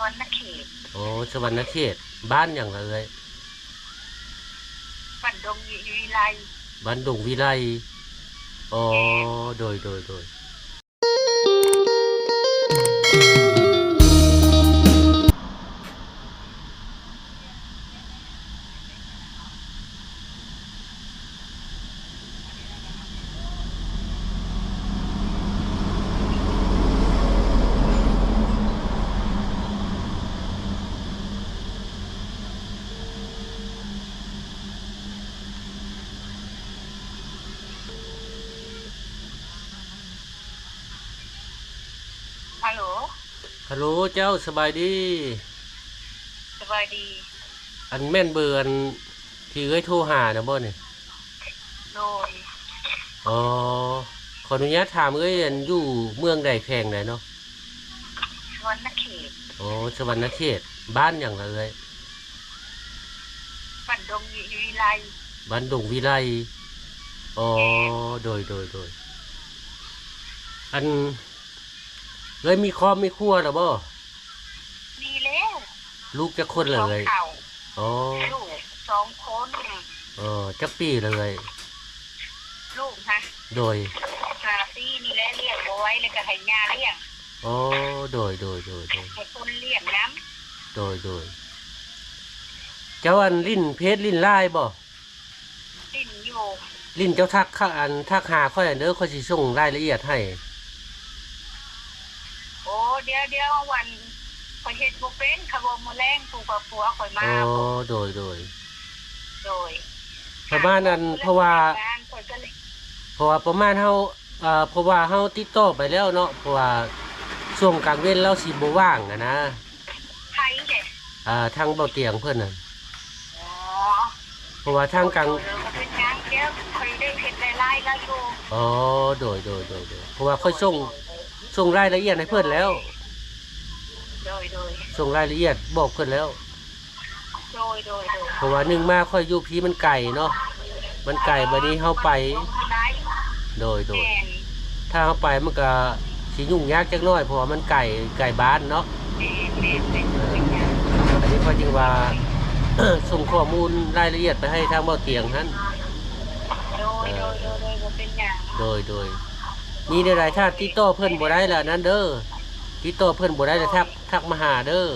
วรรณเขตโอ้สวรรณเขตบ้านอย่างไรเลยบันดงวิไลบ้านดงวิไลอ๋อแม่นโดยฮัลโหลฮัลโหลเจ้าสบายดีสบายดีอันแม่นเบอร์อันที่เอ้ยโทรหานะบ่เนี่ยโดยอ๋อขออนุญาตถามเอ้ยอันอยู่เมืองใดแพงไหนเนาะสวรรณเขตโอ้สวรรณเขตบ้านอย่างไรเลยบันดงวิไลบ้านดงวิไลอ๋อแม่นโดยอันเลยมีครอบมีครัวหรือบ่มีแล้วลูกจะคนเลสองยเข่าอ๋อลูก2 คนจักปีเลยลูกฮะโดย5 ปีนี่แหละเลี้ยงบ่ไหว้เลยก็ให้ย่าเลี้ยงอ๋อโดยให้คนเลี้ยงน้โดยเจ้าอันลิ้นเพชรลิ้นลายบ่ำสิ้นอยู่ลิ้นเจ้าทักข้าอันทักหาค่อยอันเด้อค่อยสิส่งรายละเอียดให้โอ้เดี๋ยววันข่อยเฮ็ดบ่เป็นเขาบ่มื้อแลงปู่กับผัวข่อยอ๋มาอบ่โดยโดยประมาณนั้นเพราะว่าข่อยก็เลยประมาณเฮาเพราะว่าเฮาติดต่อไปแล้วเนาะเพราะว่าช่วงกลางเว้นเราสิบ่ว่างนะไผเด้ ทางเบาเตียงเพิ่นน่ะอ๋อเพราะว่าทางกลางบ่เป็นหยังเดี๋ยวข่อยได้เฮ็ดหลายๆแล้วอยู่อ๋อโดยเพราะว่าค่อยส่งรายละเอียดให้เพิ่นแล้วโดยส่งรายละเอียดบอกเพิ่นแล้วโดยเพราะว่าหนึ่งมาค่อยอยู่พีมันไก่เนาะมันไก่บัดนี้เฮาไปโดยแม่นถ้าเฮาไปมันก็สิยุ่งยากจักหน่อยเพราะว่ามันไก่บ้านเนาะอันนี้พอจึงว่าส่งข้อมูลรายละเอียดไปให้ทางเบาเตียงนั้นบ่เป็นหยังโดยมีใดๆถ้าติดต่อเพิ่นบ่ได้ล่ะนั้นเด้อติดต่อเพิ่นบ่ได้แล้วทักมาหาเด้อ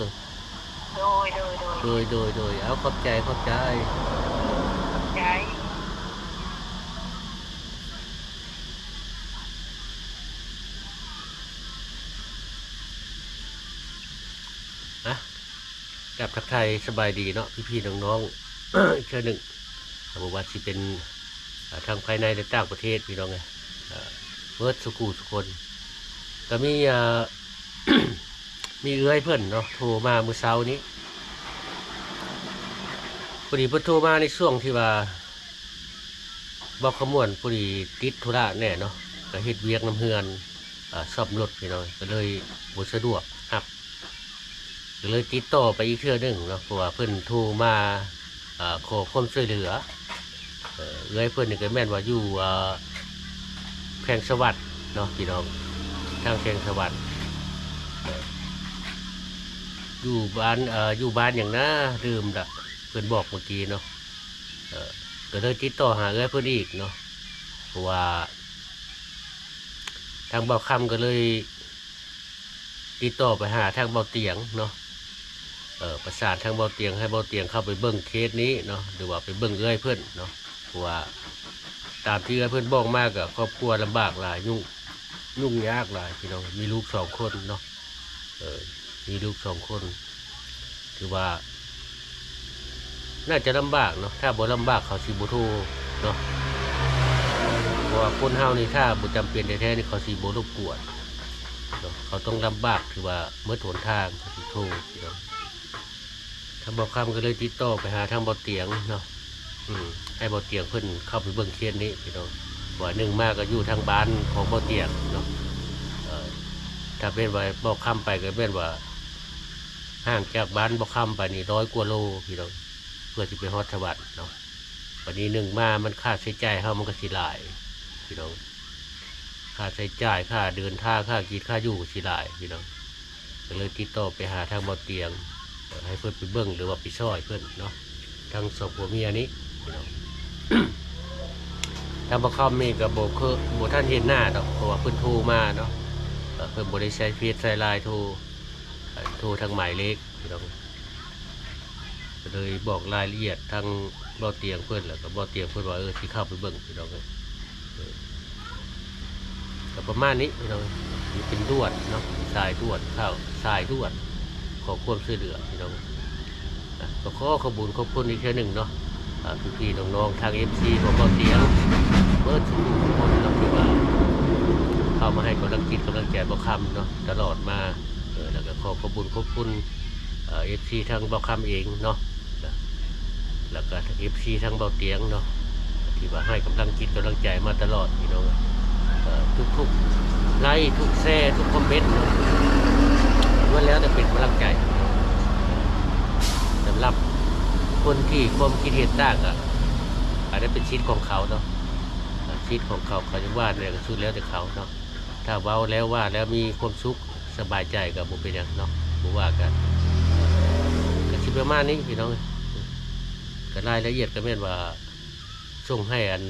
โดยเอาขอบใจใจนะกับทักไทายสบายดีเนาะพี่ๆน้องๆอีกเทื่อหนึ่งบ่ว่าสิเป็นทางภายในและต่างประเทศพี่น้องไงเบิดสุกูทุกคนก็มีมีเอื้อยเพิ่นเนาะโทรมาเมื่อเช้านี้พอดีเพิ่นโทรมาในช่วงที่ว่าบอกขมวนพอดีติดธุระแน่เนาะก็เฮ็ดเวียกน้ำเฮือนซ่อมรถพี่น้องก็เลยบ่สะดวกครับก็เลยติดต่อไปอีกเทื่อหนึงเนาะเพราะว่าเพิ่นโทรมาขอความช่วยเหลือเอื้อยเพิ่นนี่ก็แม่นว่าอยู่แขวงสวัสดิ์เนาะพี่น้องทางแขวงสวัสดิ์อยู่บ้านอย่างน่าลืมละเพิ่นบอกเมื่อกี้เนาะก็เลยติดต่อหาเอื้อยเพิ่นอีกเนาะเพราะว่าทางเบาคำก็เลยติดต่อไปหาทางเบาเตียงเนาะประสานทางเบาเตียงให้เบาเตียงเข้าไปเบิ้งเคสนี้เนาะหรือว่าไปเบิ้งเอื้อยเพิ่นเนาะเพราะว่าตามที่เอื้อยเพิ่นบอกมากกับครอบครัวลำบากหลายยุ่งยากหลายพี่น้องมีลูก2 คนเนาะมีลูก2 คนถือว่าน่าจะลำบากเนาะถ้าบ่ลำบากเขาสิบ่โทรเนาะเพราะว่าคนเฮานี่ถ้าบ่จำเป็นแท้ๆนี่เขาสิบ่รบกวนเนาะเขาต้องลำบากถือว่าเมื่อหนทางเขาสิโทรพี่น้องทางเบาคำก็เลยติดต่อไปหาทางเบาเตียงเนาะให้เบาเตียงเพิ่นเข้าไปเบิ่งเคสนี้พี่น้องว่าหนึ่งมากก็อยู่ทางบ้านของเบาเตียงเนาะถ้าเป็นว่าเบาคำไปก็เป็นว่าห่างจากบ้านเบาคำไปนี่100 กว่าโลพี่น้องเพื่อที่ไปฮอดสวัสดิ์เนาะวันนี้หนึ่งมามันค่าใช้จ่ายเฮามันก็สิหลายพี่น้องค่าใช้จ่ายค่าเดินทางค่ากินค่าอยู่ก็สิหลายพี่น้อง ก็เลยติดต่อไปหาทางบ่อเตียงให้เพิ่นไปเบิ่งหรือว่าไปช่วยเพิ่นเนาะทั้งสองผัวเมียนี้พี่น้อง ทางบ่เข้ามีก็บ่ท่านเห็นหน้าดอกเพราะว่าเพิ่นโทรมาเนาะเพิ่นบ่ได้ใช้เฟซใช้ LINE โทรทางหมายเลขพี่น้องก็เลยบอกรายละเอียดทางบ่อเตียงเพิ่นแล้วก็บ่อเตียงเพิ่นว่าสิเข้าไปเบิ่งพี่น้องก็ประมาณนี้พี่น้องนี่เป็นด่วนเนาะสายด่วนเข้าสายด่วนขอความช่วยเหลือพี่น้องก็ขอบคุณอีกเทื่อหนึ่งเนาะพี่ๆน้องๆทาง FC ของบ่อเตียงเบิดทุกคนเนาะที่ว่าเข้ามาให้กำลังใจบ่คำเนาะตลอดมาแล้วก็ขอบคุณFC ทางบ่คำเองเนาะแล้วก็ FC ทางบ่อเตียงเนาะที่ว่าให้กำลังใจมาตลอดพี่น้องทุกไลค์ทุกแชร์ทุกคอมเมนต์ล้วนแล้วจะเป็นกำลังใจสำหรับคนที่ความคิดเห็นต่างอาจจะเป็นชีวิตของเขาเนาะชีวิตของเขาจะว่าอะไรก็สุดแล้วแต่เขาเนาะถ้าเว้าแล้วว่าแล้วมีความสุขสบายใจกับบุเป็นอย่างเนาะบุว่ากันก็คิดประมาณนี้พี่น้องก็รายละเอียดก็แม่นว่าส่งให้อัน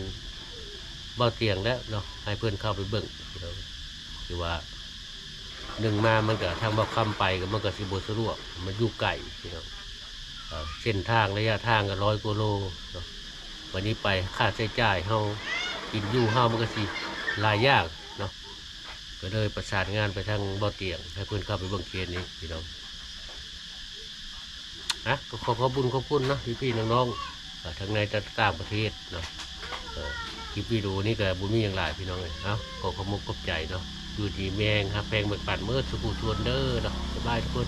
เบาเตียงแล้วเนาะให้เพื่อนเข้าไปเบิ่งคือว่าหนึ่งมามันก็ทางเบาคำไปก็มันก็สิบสะดวกมันอยู่ไกลพี่น้องเส้นทางระยะทางก็100 กว่าโลเนาะวันนี้ไปค่าใช้จ่ายเฮากินอยู่เฮามันก็สิหลายอย่างเนาะก็เลยประสานงานไปทางเบาเตียงให้เพื่อนเข้าไปเบิ่งเคสนี้พี่น้องก็ขอบคุณเนาะพี่น้องๆทั้งในต่างประเทศเนาะคลิปวิดีโอนี้ก็บุญมีอย่างหลายพี่น้องเลยขอขอบใจเนาะอยู่ดีแมงครับแพงเบิกปันเมื่อสุขุชวนเด้อเนาะสบายทุกคน